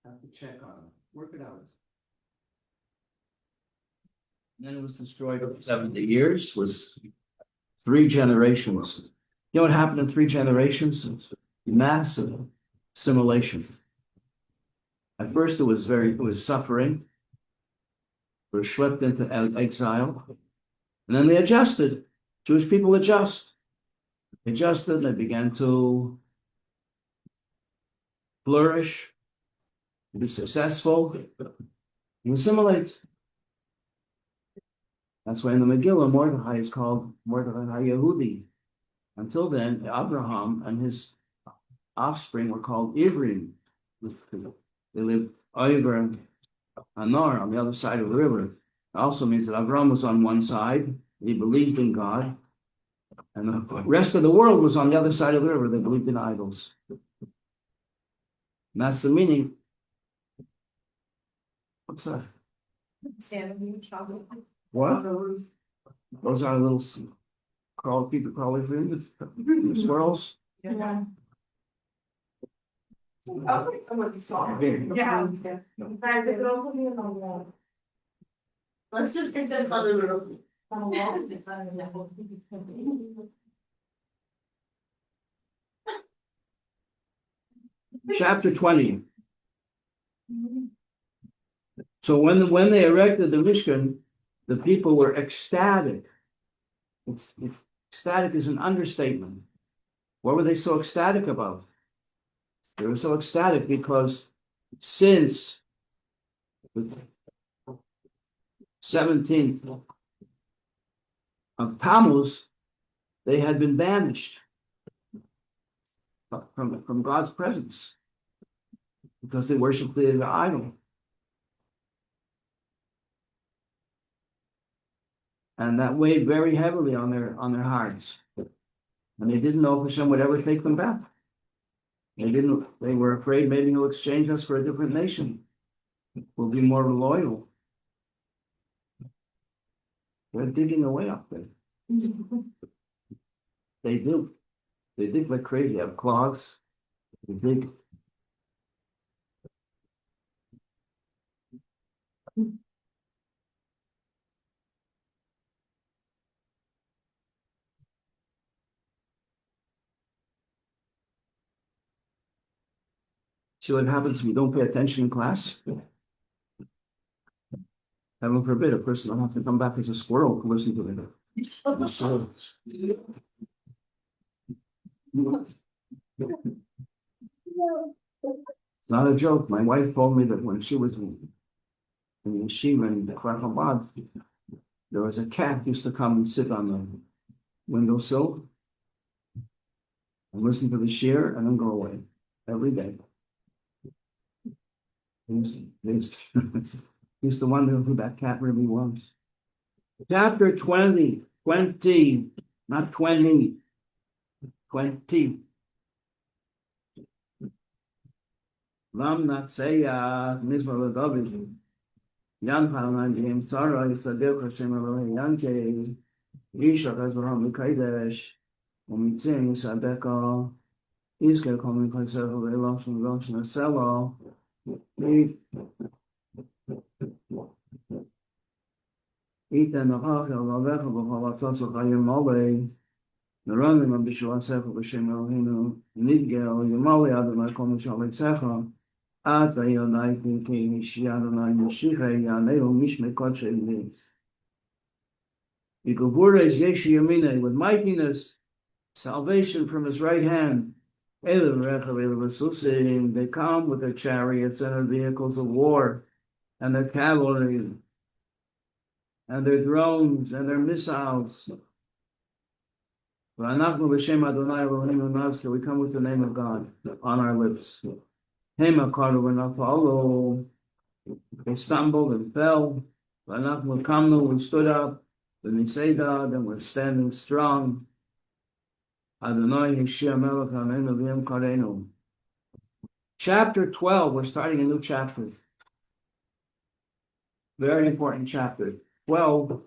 Have to check on it, work it out. And then it was destroyed over 70 years, was 3 generations. You know what happened in 3 generations? Massive assimilation. At first it was suffering. They were schlepped into exile. And then they adjusted. Jewish people adjusted, they began to flourish, be successful, and assimilate. That's why in the Megillah, Mordechai is called Mordechai Yehudi. Until then, Abraham and his offspring were called Ivrim. They lived over Adar on the other side of the river. It also means that Abraham was on one side, he believed in God, and the rest of the world was on the other side of the river, they believed in idols. And that's the meaning. What's that? What? Those are little people crawling through squirrels. Yeah. Let's just pretend on the roof. Chapter 20. So when they erected the Mishkan, the people were ecstatic. Ecstatic is an understatement. What were they so ecstatic about? They were so ecstatic because since the 17th of Tammuz, they had been banished from God's presence because they worshiped the idol. And that weighed very heavily on their hearts. And they didn't know if Hashem would ever take them back. They were afraid maybe he'll exchange us for a different nation. We'll be more loyal. They're digging away up there. They do. They dig like crazy. They have clogs. They dig. See what happens if you don't pay attention in class? Heaven forbid, a person will have to come back as a squirrel to listen to it. It's not a joke. My wife told me that when she was in yeshiva in Chabad, there was a cat used to come and sit on the windowsill and listen to the shir and then go away every day. He's to wonder who that cat really was. Chapter 20, not 20, 20. Lam Natseya, Mizmar David, Yan Hanan, Sarah, Yisadil Hashem Elohim, Yanke, Isha Gazram Mikaidesh, Omitzin, Sadeka, Isker coming Kaiser, Relation, Relation, Selo. Ethan Nahach, Lavech, Bahalatas of Hayim Male, the running of Bishua Sefer, Bashem Elohinu, Nidgel, Yamali Adonai, Komishal Sefer, Ata Yonai, King, Shiadonai, Yeshiche, Yaneo, Mishme Koche, Nis. Yikubures Yeshi Yamine, with mightiness, salvation from his right hand. They come with their chariots and their vehicles of war, and their cavalry, and their drones, and their missiles. We come with the name of God on our lips. They stumbled and fell. We stood up. Then we're standing strong. Chapter 12, we're starting a new chapter. Very important chapter. 12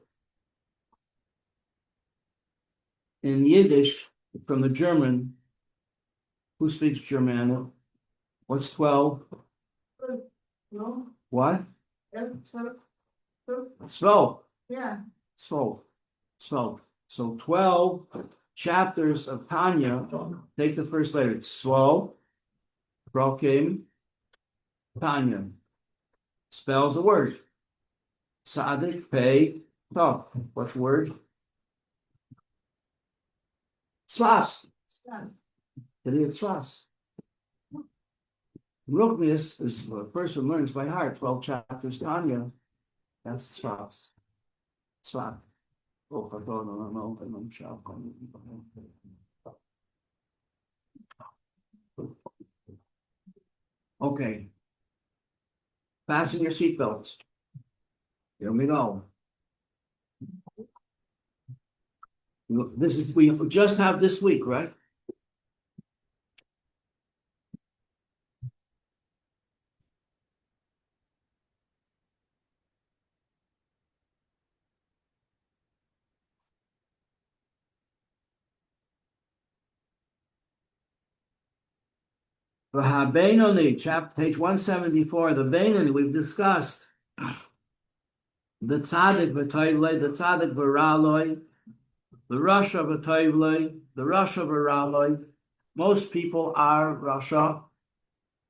in Yiddish, from the German. Who speaks German? What's 12? No. What? Twelve. 12. Yeah. 12. 12. So 12 chapters of Tanya. Take the first letter. It's 12. Brokim. Tanya. Spells a word. Sadik, pay, tough. What's the word? Swas. Swas. Ruknius is a person learns by heart 12 chapters Tanya. That's Swas. Swat. Oh, I don't know. Okay. Fasten your seatbelts. Here we go. This is we just have this week, right? The Benoni, page 174, the Benoni, we've discussed the Tzaddik v'Toivlei, the Tzaddik v'Raloi, the Rasha v'Toivlei, the Rasha v'Raloi. Most people are Rasha,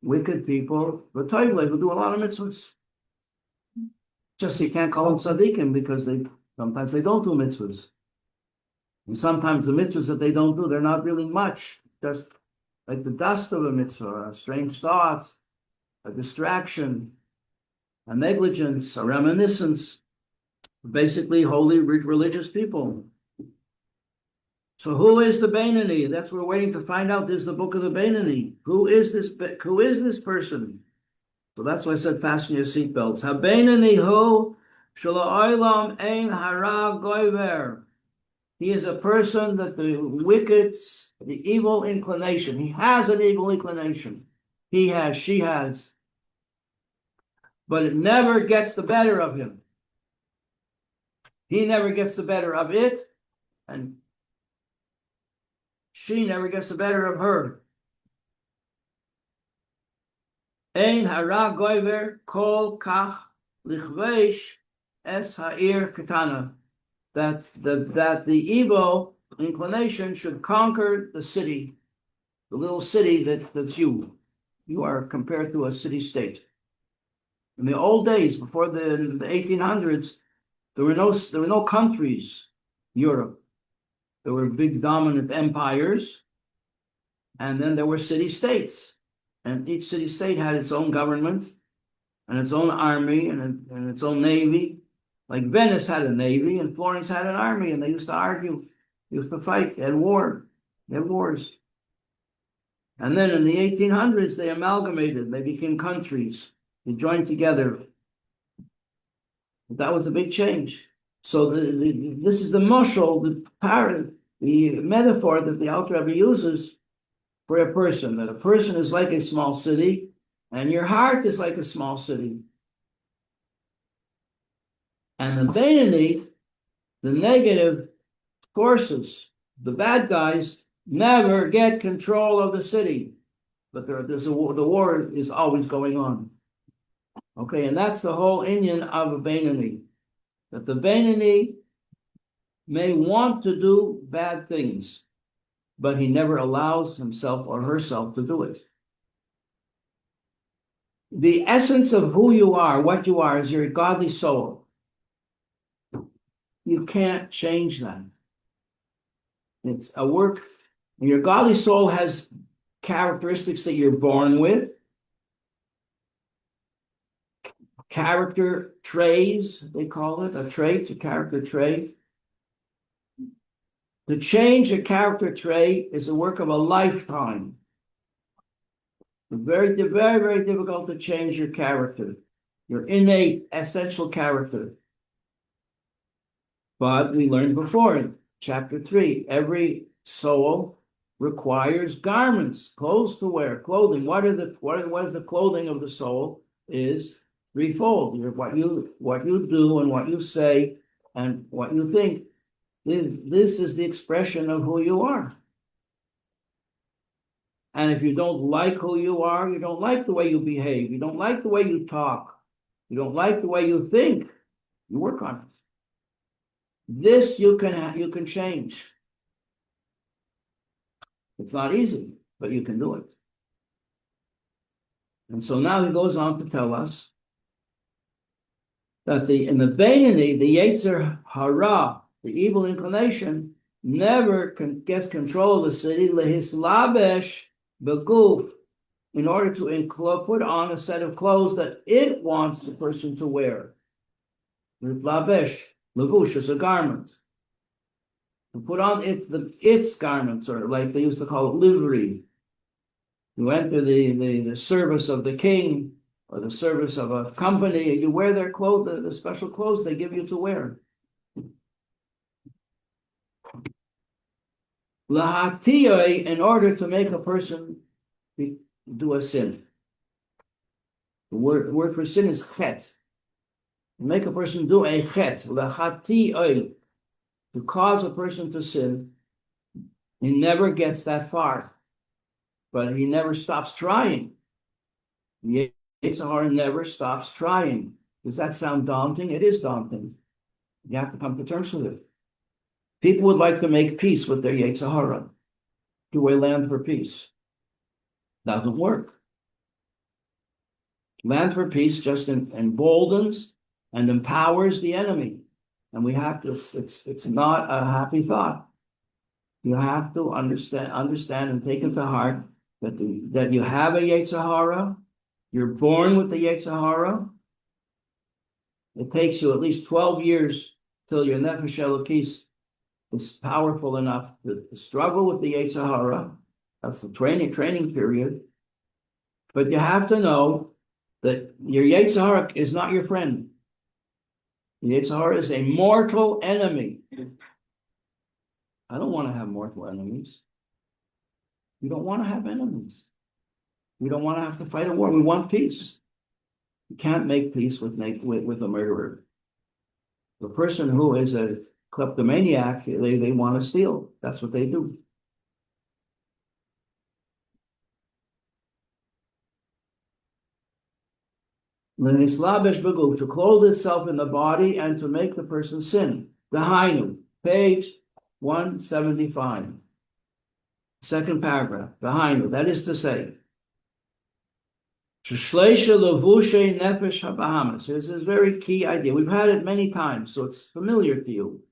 wicked people, v'Toivlei, who do a lot of mitzvahs. Just you can't call them tzaddikim because sometimes they don't do mitzvahs. And sometimes the mitzvahs that they don't do, they're not really much. Just like the dust of a mitzvah, a strange thought, a distraction, a negligence, a reminiscence, basically holy, religious people. So who is the Benoni? That's what we're waiting to find out. There's the book of the Benoni. Who is this person? So that's why I said fasten your seatbelts. Ha-Benoni hu shala'olam ein hara goiver. He is a person that the wicked, the evil inclination, he has an evil inclination. He has, she has. But it never gets the better of him. He never gets the better of it, and she never gets the better of her. Ein hara goiver kol kach lichveish es ha'ir katana. That the evil inclination should conquer the city, the little city that's you. You are compared to a city-state. In the old days, before the 1800s, there were no countries. Europe, there were big dominant empires, and then there were city-states, and each city-state had its own government, and its own army, and its own navy. Like Venice had a navy and Florence had an army, and they used to argue, used to fight, they had wars. And then in the 1800s, they amalgamated, they became countries, they joined together. That was a big change. So this is the mashal, the metaphor that the Alter Rebbe uses for a person, that a person is like a small city, and your heart is like a small city. And the Benoni, the negative forces, the bad guys, never get control of the city. But the war is always going on. Okay, and that's the whole inyan of a Benoni. That the Benoni may want to do bad things, but he never allows himself or herself to do it. The essence of who you are, what you are, is your godly soul. You can't change that. It's a work. Your godly soul has characteristics that you're born with, character traits, they call it, a character trait. To change a character trait is a work of a lifetime. It's very, very, very difficult to change your character, your innate, essential character. But we learned before in chapter 3, every soul requires garments, clothes to wear, clothing. What is the clothing of the soul? Is threefold. What you do and what you say and what you think. This is the expression of who you are. And if you don't like who you are, you don't like the way you behave, you don't like the way you talk, you don't like the way you think, you work on it. This you can change. It's not easy, but you can do it. And so now he goes on to tell us that in the Beinoni, the Yetzer Hara, the evil inclination, never gets control of the city, lehislabesh beguf, in order to put on a set of clothes that it wants the person to wear. Labesh, levush is a garment. To put on its garments, or like they used to call it livery. You enter the service of the king or the service of a company, you wear their clothes, the special clothes they give you to wear. Lahatiyoi, in order to make a person do a sin. The word for sin is chet. Make a person do a chet. Lahatiyoi, to cause a person to sin. He never gets that far, but he never stops trying. The Yetzer Hara never stops trying. Does that sound daunting? It is daunting. You have to come to terms with it. People would like to make peace with their Yetzer Hara, do a land for peace. Doesn't work. Land for peace just emboldens and empowers the enemy. And we have to, it's not a happy thought. You have to understand and take it to heart that you have a Yetzer Hara, you're born with the Yetzer Hara. It takes you at least 12 years till your Nefesh Elokis is powerful enough to struggle with the Yetzer Hara. That's the training period. But you have to know that your Yetzer Hara is not your friend. The Yetzer Hara is a mortal enemy. I don't want to have mortal enemies. We don't want to have enemies. We don't want to have to fight a war. We want peace. You can't make peace with a murderer. The person who is a kleptomaniac, they want to steal. That's what they do. To clothe itself in the body and to make the person sin. The Hainu, page 175. Second paragraph. The Hainu, that is to say, this is a very key idea. We've had it many times, so it's familiar to you.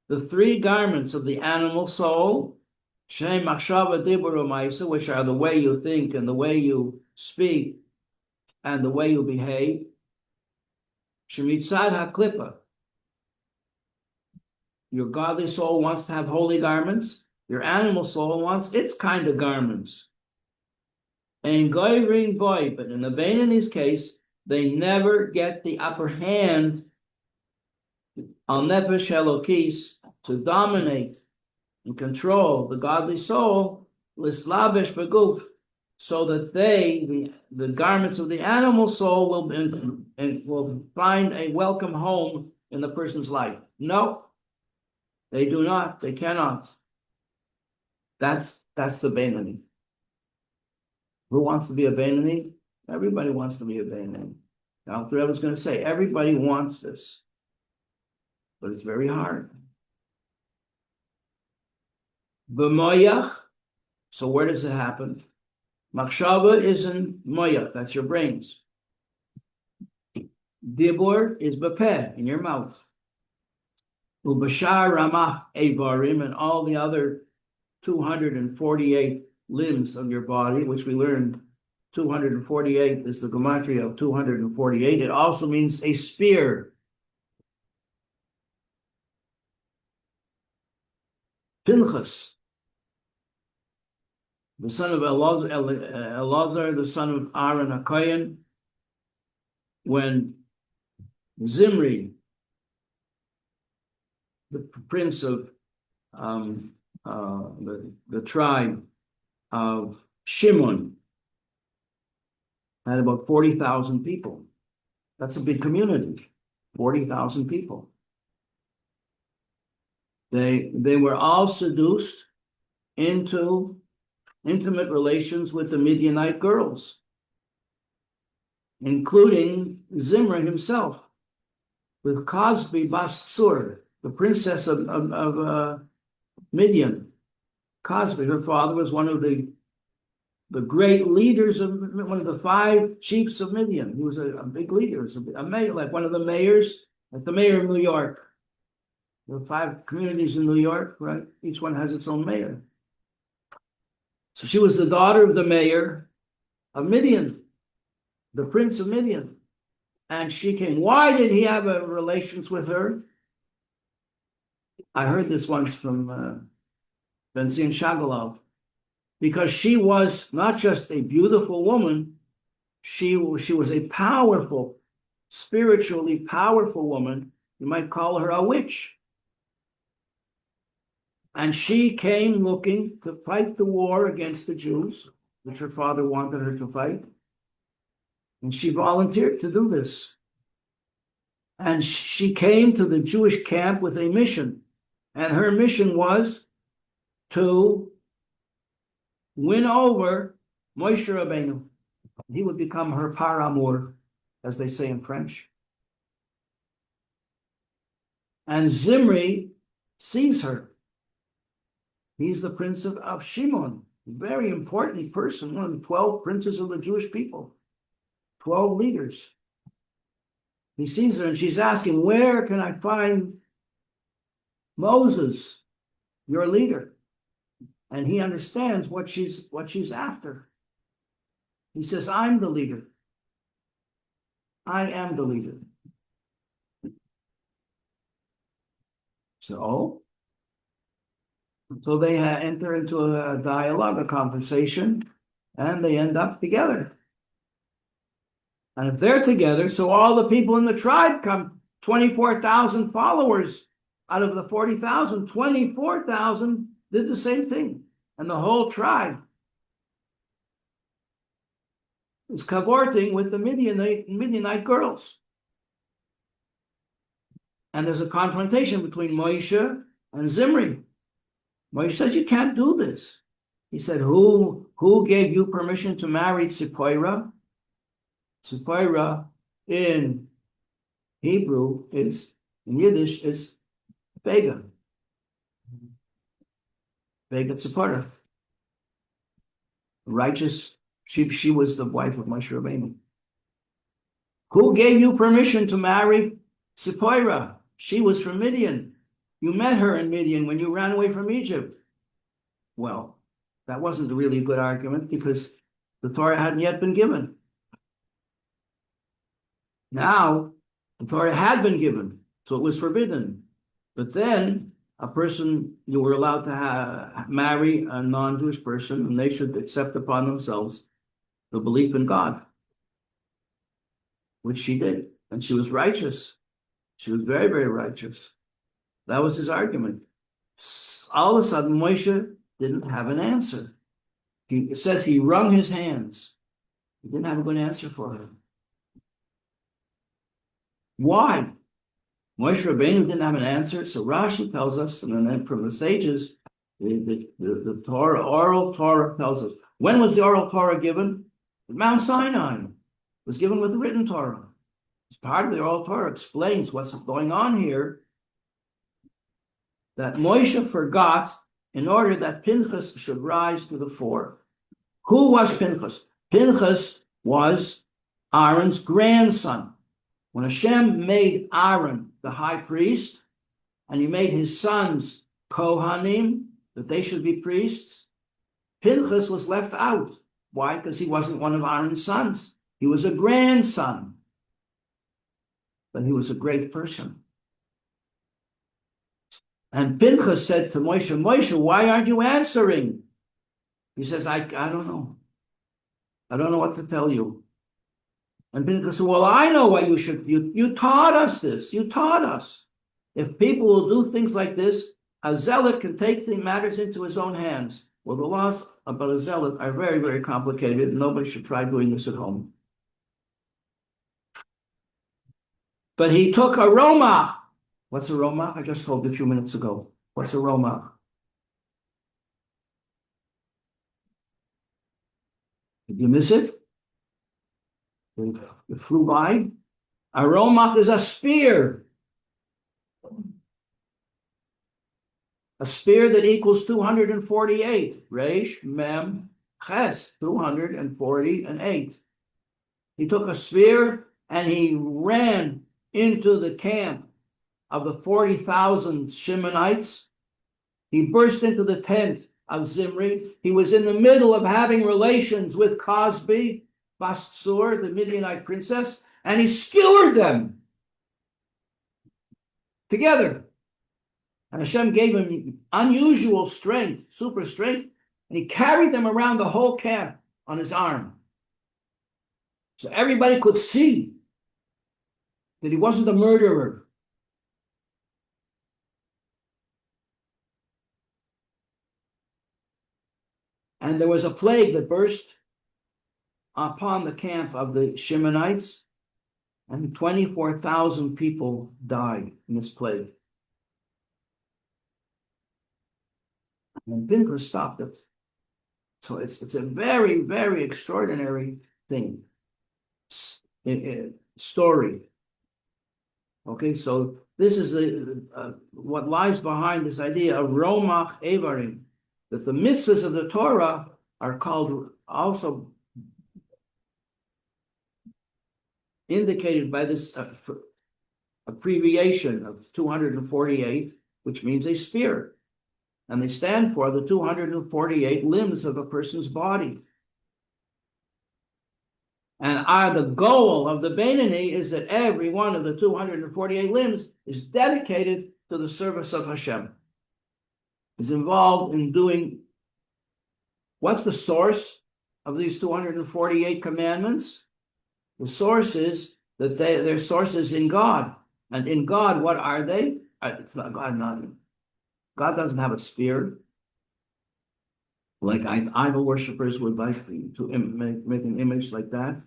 The three garments of the animal soul, which are the way you think and the way you speak and the way you behave. Shemitzad HaKlippa. Your godly soul wants to have holy garments. Your animal soul wants its kind of garments. And goyring boy, but in the Beinoni's case, they never get the upper hand on Nefesh Elokis to dominate and control the godly soul, lislabish beguf, so that the garments of the animal soul will find a welcome home in the person's life. No, they do not. They cannot. That's the Beinoni. Who wants to be a Beinoni? Everybody wants to be a Beinoni. Now, I was going to say, everybody wants this, but it's very hard. B'moyach, so where does it happen? Machshava is in moyach, that's your brains. Dibur is b'peh, in your mouth. Ubashar ramach evarim, and all the other 248 limbs of your body, which we learned 248 is the gematria of 248. It also means a spear. Pinchas, the son of Elazar, the son of Aaron HaKohen, when Zimri, the prince of the tribe of Shimon, had about 40,000 people. That's a big community, 40,000 people. They were all seduced into intimate relations with the Midianite girls, including Zimri himself, with Cosbi Bastsur, the princess of Midian. Cosbi, her father, was one of the great leaders of one of the 5 chiefs of Midian. He was a big leader, a mayor, like one of the mayors, like the mayor of New York. There are 5 communities in New York, right? Each one has its own mayor. So she was the daughter of the mayor of Midian, the prince of Midian. And she came. Why did he have relations with her? I heard this once from Benzin Shagalov. Because she was not just a beautiful woman, she was a powerful, spiritually powerful woman. You might call her a witch. And she came looking to fight the war against the Jews, which her father wanted her to fight. And she volunteered to do this. And she came to the Jewish camp with a mission. And her mission was to win over Moshe Rabbeinu. He would become her par amour, as they say in French. And Zimri sees her. He's the prince of Shimon, a very important person, one of the 12 princes of the Jewish people, 12 leaders. He sees her and she's asking, where can I find Moses, your leader? And he understands what she's after. He says, I'm the leader. I am the leader. So they enter into a dialogue, a conversation, and they end up together. And if they're together, so all the people in the tribe come, 24,000 followers out of the 40,000, 24,000 did the same thing. And the whole tribe is cavorting with the Midianite girls. And there's a confrontation between Moshe and Zimri. Moshe says, you can't do this. He said, who gave you permission to marry Tzipporah? Tzipporah in Hebrew in Yiddish is Vega. Vega Tzipporah. Righteous, she was the wife of Moshe Rabbeinu. Who gave you permission to marry Tzipporah? She was from Midian. You met her in Midian when you ran away from Egypt. Well, that wasn't a really good argument because the Torah hadn't yet been given. Now, the Torah had been given, so it was forbidden. But then, a person, you were allowed to marry a non-Jewish person, and they should accept upon themselves the belief in God, which she did. And she was righteous. She was very, very righteous. That was his argument. All of a sudden, Moshe didn't have an answer. It says he wrung his hands. He didn't have a good answer for her. Why? Moshe Rabbeinu didn't have an answer, so Rashi tells us, and then from the sages, the Torah, oral Torah tells us. When was the oral Torah given? At Mount Sinai. It was given with the written Torah. It's part of the oral Torah, explains what's going on here, that Moshe forgot in order that Pinchas should rise to the fore. Who was Pinchas? Pinchas was Aaron's grandson. When Hashem made Aaron the high priest, and he made his sons Kohanim, that they should be priests, Pinchas was left out. Why? Because he wasn't one of Aaron's sons. He was a grandson. But he was a great person. And Pinchas said to Moshe, Moshe, why aren't you answering? He says, I don't know. I don't know what to tell you. And Pinchas said, well, I know what you taught us this. You taught us. If people will do things like this, a zealot can take matters into his own hands. Well, the laws about a zealot are very, very complicated, and nobody should try doing this at home. But he took a romach. What's a romach? I just told you a few minutes ago. What's a romach? You miss it? It flew by. A romach is a spear. A spear that equals 248. Resh, Mem, Ches, 248. He took a spear and he ran into the camp of the 40,000 Shimonites. He burst into the tent of Zimri. He was in the middle of having relations with Cosbi, Bastsur, the Midianite princess, and he skewered them together. And Hashem gave him unusual strength, super strength, and he carried them around the whole camp on his arm. So everybody could see that he wasn't a murderer. And there was a plague that burst upon the camp of the Shimonites, and 24,000 people died in this plague. And Pinchas stopped it. So it's a very, very extraordinary thing. Story. Okay, so this is what lies behind this idea of Romach Evarim, that the mitzvahs of the Torah are called, also indicated by this abbreviation of 248, which means a spear. And they stand for the 248 limbs of a person's body. And the goal of the Beinoni is that every one of the 248 limbs is dedicated to the service of Hashem. Is involved in doing, what's the source of these 248 commandments? The source is that their source is in God. And in God, what are they? God doesn't have a spear, like idol worshippers would like to make an image like that.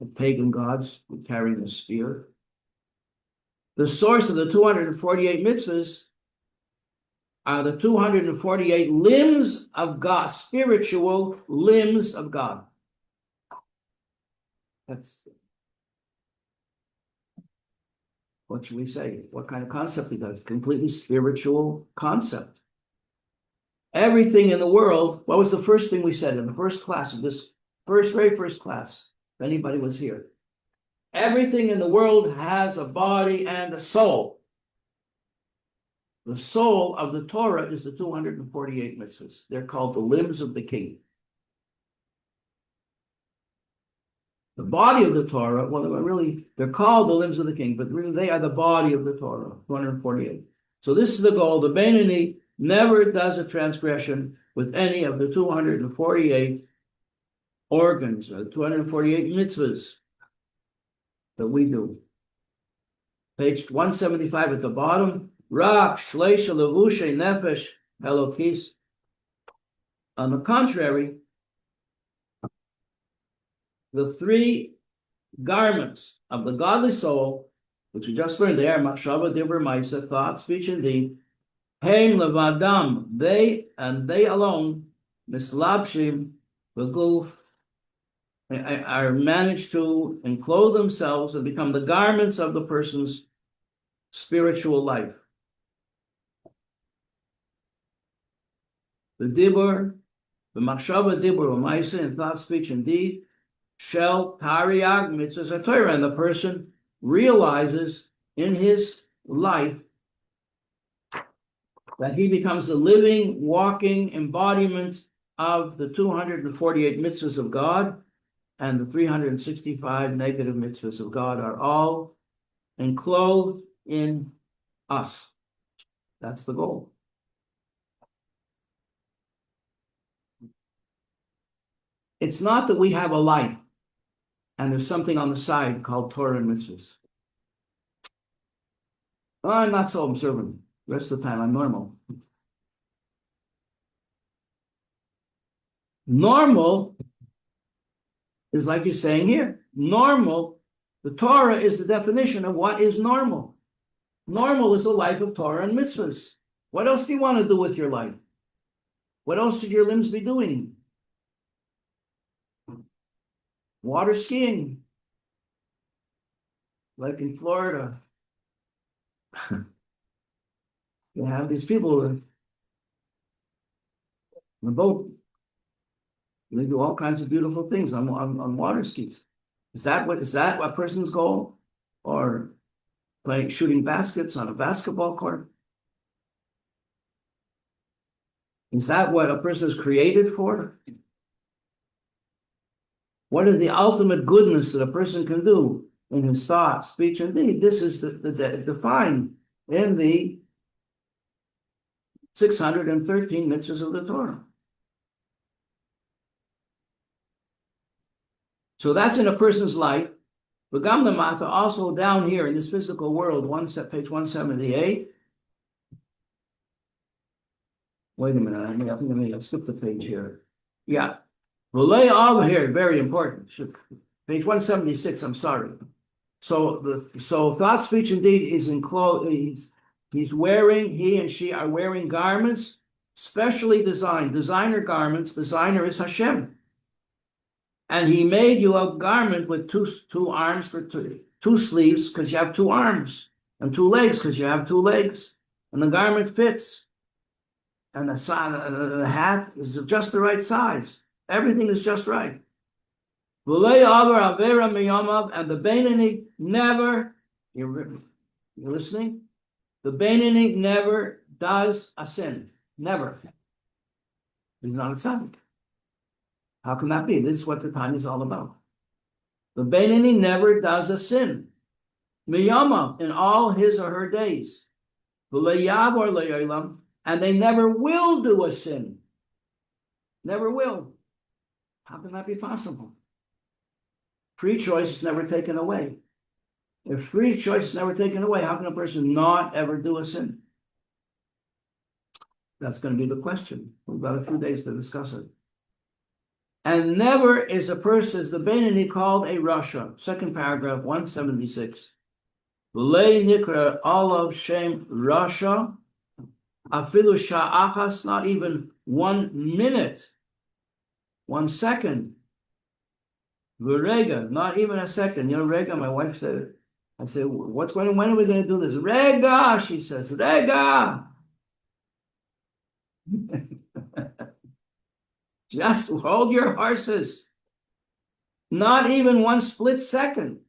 The pagan gods would carry a spear. The source of the 248 mitzvahs are the 248 limbs of God, spiritual limbs of God. That's, what should we say? What kind of concept is that? It's a completely spiritual concept. Everything in the world, what was the first thing we said in the first class of this very first class, if anybody was here? Everything in the world has a body and a soul. The soul of the Torah is the 248 mitzvahs. They're called the limbs of the king. The body of the Torah, well, they're called the limbs of the king, but really they are the body of the Torah, 248. So this is the goal. The Beinoni never does a transgression with any of the 248 organs, or 248 mitzvahs that we do. Page 175 at the bottom, Rak, Shleisha, Levushe, Nefesh, Elokis. On the contrary, the three garments of the godly soul, which we just learned, they are Machshava, Dibur, Maisa, thought, speech, and deed, Heim Levadam, they and they alone, Mislabshim, Beguf, are managed to enclose themselves and become the garments of the person's spiritual life. The Dibur, the Machshava, Dibur, Maisa, and thought, speech, and deed, Shel Tariag Mitzvahs Torah, and the person realizes in his life that he becomes the living, walking embodiment of the 248 mitzvahs of God, and the 365 negative mitzvahs of God are all enclosed in us. That's the goal. It's not that we have a life and there's something on the side called Torah and mitzvahs. Oh, I'm not so observant. The rest of the time, I'm normal. Normal is like you're saying here. Normal, the Torah is the definition of what is normal. Normal is a life of Torah and mitzvahs. What else do you want to do with your life? What else should your limbs be doing? water skiing, like in Florida. You have these people in the boat. They do all kinds of beautiful things on water skis. Is that a person's goal? Or playing shooting baskets on a basketball court? Is that what a person is created for? What is the ultimate goodness that a person can do in his thought, speech, and deed? This is defined in the 613 mitzvahs of the Torah. So that's in a person's life. But Gamlamata also down here in this physical world, page 178. Wait a minute, I think I skipped the page here. Yeah. Relay over here, very important. Page 176, I'm sorry. So thought, speech, and deed is enclosed. He and she are wearing garments specially designed, designer garments. Designer is Hashem. And he made you a garment with two arms for two sleeves because you have two arms, and two legs because you have two legs. And the garment fits. And the hat is just the right size. Everything is just right. And the Beinoni never, you're listening? The Beinoni never does a sin. Never. He's not a tzaddik. How can that be? This is what the Tanya is all about. The Beinoni never does a sin. Miyama in all his or her days. And they never will do a sin. Never will. How can that be possible? Free choice is never taken away. If free choice is never taken away, how can a person not ever do a sin? That's going to be the question. We've got a few days to discuss it. And never is a person, is the Beinoni called a Rasha. Second paragraph, 176. Lei nikra olav shem Rasha, afilu sha'achas, not even 1 minute, 1 second. Rega, not even a second. You know, Rega, my wife said it. I said, what's going on? When are we going to do this? Rega, she says, Rega. Just hold your horses. Not even 1 split second.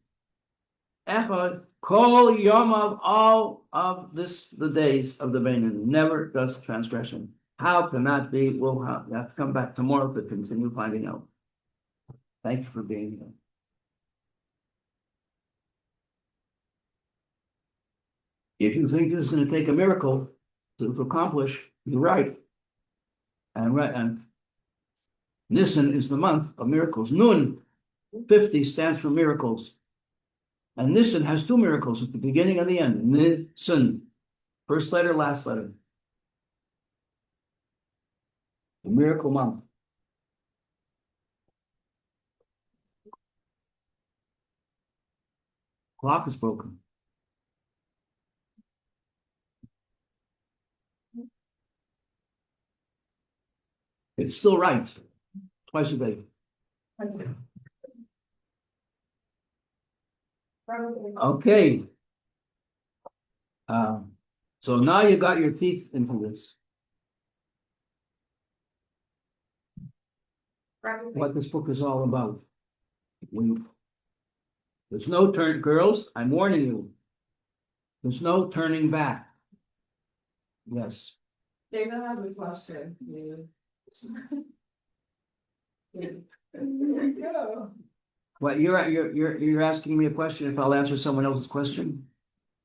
Echad, kol yomav, all of the days of the Beinoni, never does transgression. How can that be? We'll have to come back tomorrow to continue finding out. Thank you for being here. If you think this is going to take a miracle to accomplish, you're right. And Nisan is the month of miracles. Nun, 50, stands for miracles. And Nisan has 2 miracles at the beginning and the end. Nisan, first letter, last letter. The miracle month. Clock is broken. It's still right. Twice a day. Okay. So now you got your teeth into this. What this book is all about. There's no turn, girls, I'm warning you. There's no turning back. Yes. David has a question. What you're asking me a question if I'll answer someone else's question?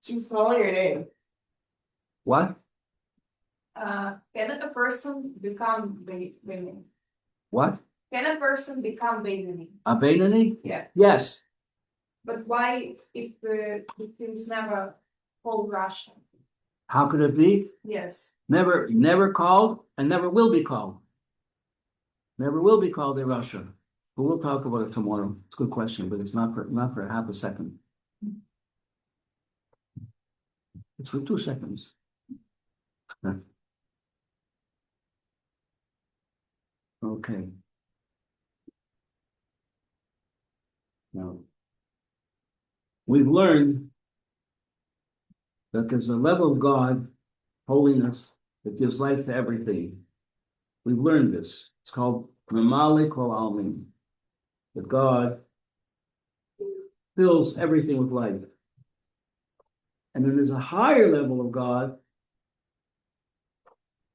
She's calling your name. What? Can a person become Beinoni? What? Can a person become Beinoni? A Beinoni? Yeah. Yes. But why if it's never called Russia? How could it be? Yes. Never called and never will be called. Never will be called a Russia. But we'll talk about it tomorrow. It's a good question, but it's not for half a second. It's for 2 seconds. Okay. we've learned that there's a level of God, holiness, that gives life to everything. We've learned this. It's called Mamali Kol Almin. That God fills everything with life. And then there's a higher level of God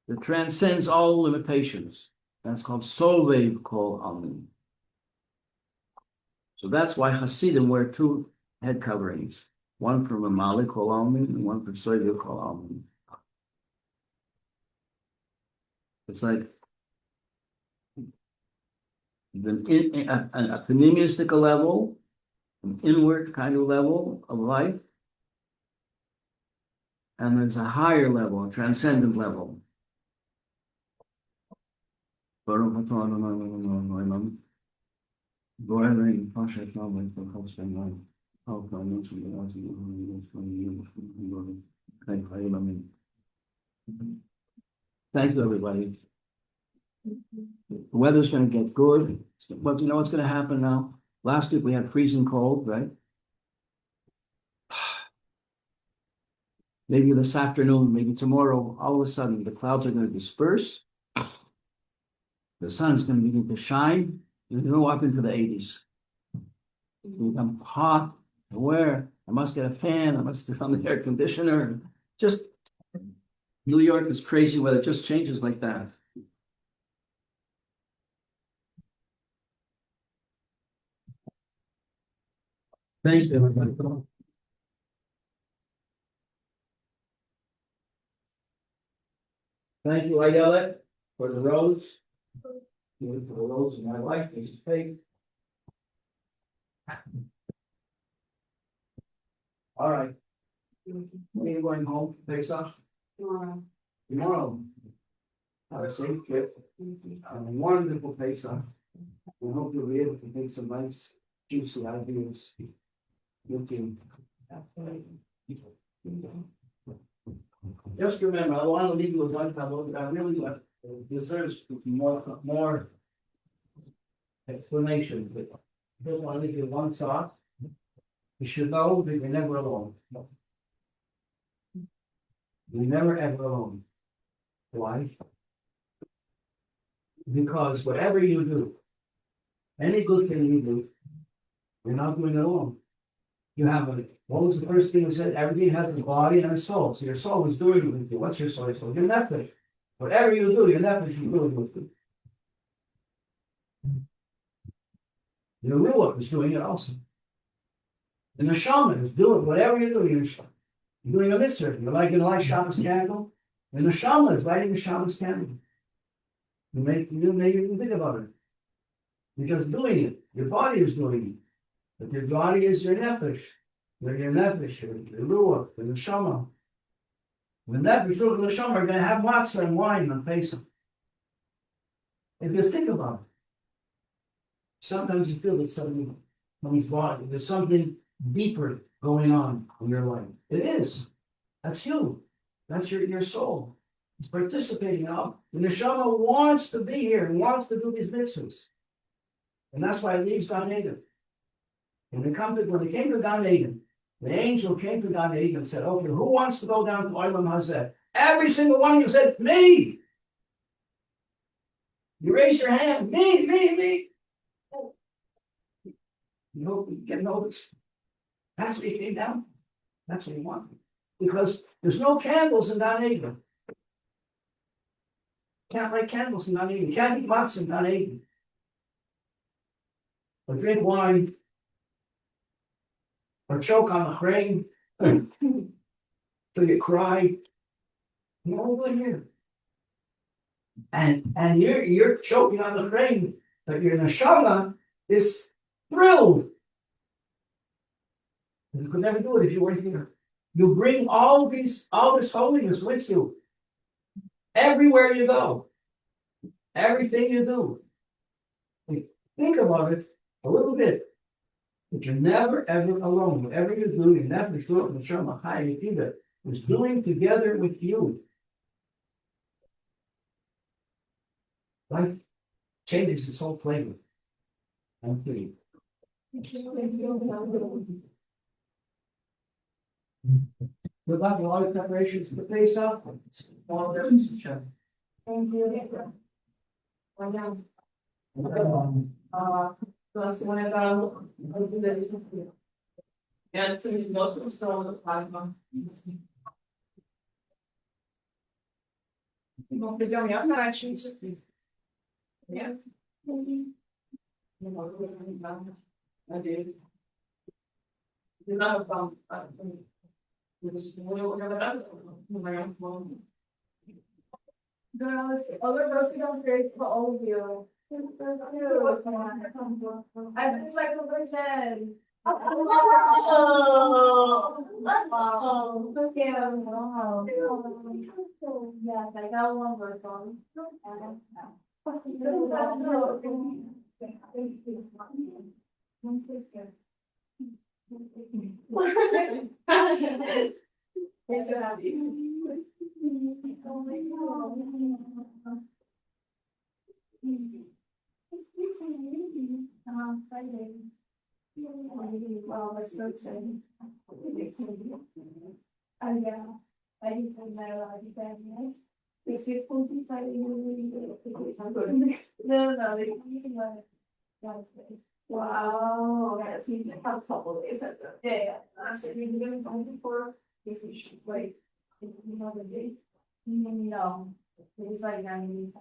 that transcends all limitations. That's called Sovev Kol Almin. So that's why Hasidim wear two head coverings, one for Mamali Kol Almin and one for Sovev Kol Almin. It's like a pneumistic level, an inward kind of level of life, and there's a higher level, a transcendent level. Thank you, everybody. The weather's going to get good. But you know what's going to happen now? Last week we had freezing cold, right? Maybe this afternoon, maybe tomorrow, all of a sudden the clouds are going to disperse. The sun's going to begin to shine. You're going to go up into the 80s. It's going to become hot. Where? I must get a fan. I must turn on the air conditioner. Just New York is crazy weather. It just changes like that. Thank you, everybody. Thank you, Ayala, for the rose. For the rose of my life, Mrs. Pape. All right. When are you going home? Pesach? Tomorrow. Tomorrow. Have a safe trip. A wonderful Pesach. We hope you'll be able to make some nice, juicy ideas. Looking. Just remember, I want to leave you with one couple, but I really deserves more explanation. But I don't want to leave you with one thought. You should know that you're never alone. You're never ever alone. Why? Because whatever you do, any good thing you do, you're not doing it alone. You have what was the first thing we said? Everything has a body and a soul. So your soul is doing it with you. What's your soul? Your nefesh. Whatever you do, your nefesh is doing it with you. Your ruach is doing it also. And the shaman is doing whatever you do. You're doing a mitzvah. You're like light Shabbos candle. And the shaman is lighting the Shabbos candle. You make you think about it. You're just doing it. Your body is doing it. But your body is your nefesh. Your nefesh, your ruach, your neshama. The nefesh, ruach, and neshama are going to have matzah and wine on Pesach. If you think about it, sometimes you feel that suddenly someone's body, there's something deeper going on in your life. It is. That's you. That's your soul. It's participating now. The neshama wants to be here and wants to do these mitzvahs. And that's why it leaves Gan Eden. When they came to Gan Eden, the angel came to Gan Eden and said, okay, who wants to go down to Olam Hazeh? Every single one of you said, me. You raise your hand, me. You get noticed. That's what he came down. That's what he wanted. Because there's no candles in Gan Eden. Can't light candles in Gan Eden. Can't eat matzah in Gan Eden. Or drink wine. Or choke on the grain. Till you cry. You're over here. And you're choking on the grain, but your neshama is thrilled. You could never do it if you weren't here. You bring all this holiness with you. Everywhere you go. Everything you do. Think about it a little bit. But you're never ever alone. Whatever you do, you're never sure the Neshama Chai Yetida is doing together with you. Life changes its whole flavor. I'm free. Good luck with all your preparations for the face off. All the difference, Chuck. Thank you. Well done. That's one of the. Yeah, it's in most of the store on the platform. Não pegar minha caixa, isso aqui. Yeah. Adeus. Não, vamos. Girls, other girls downstairs for all of you. I just like the version. Okay, yes, I got one version. Yes, I have you. Wow, that's so exciting. Yeah, I didn't think that a lot of that, It's your 45 No, they wow, that's me. How couple is that? Yeah. I said, you're doing something for if you should wait. Another day. No, it's like 90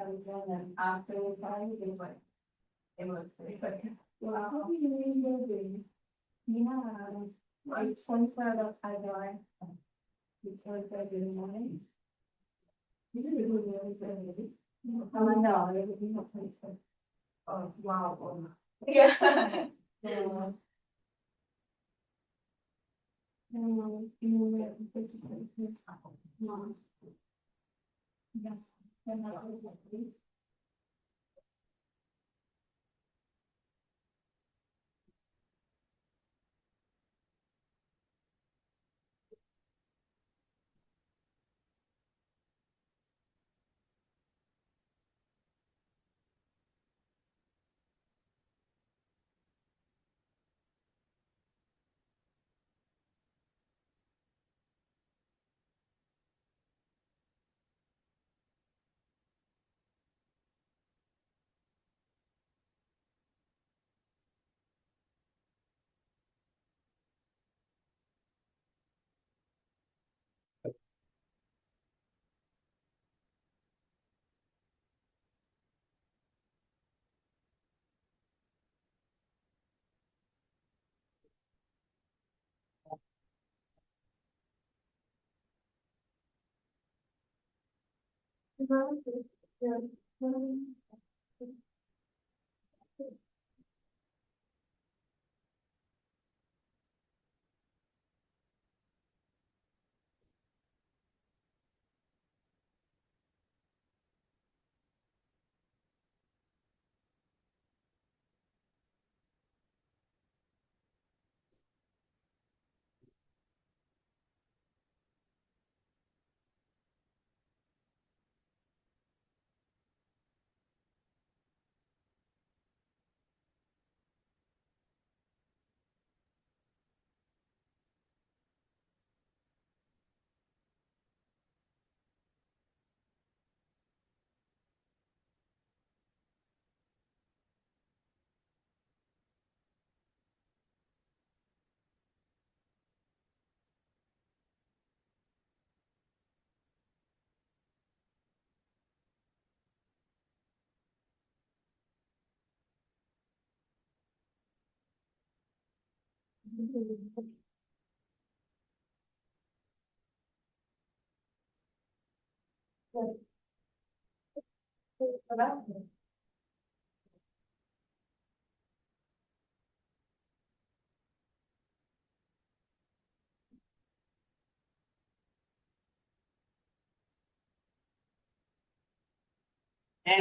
and after the time, it's like, it was like, wow, yeah, it's 24 of Adar. Because I didn't want it. You didn't really know. Oh, I know, it would be no place. Oh, wow. Yeah. Yeah.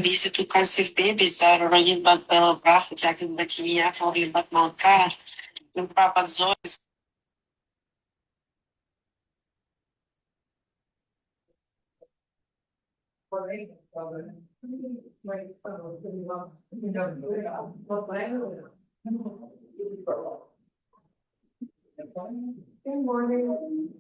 Визиту консерве bizarro район Бакбела Брах, Джакин Бакия, Фори Батмалка, Папа Зоис. Good morning.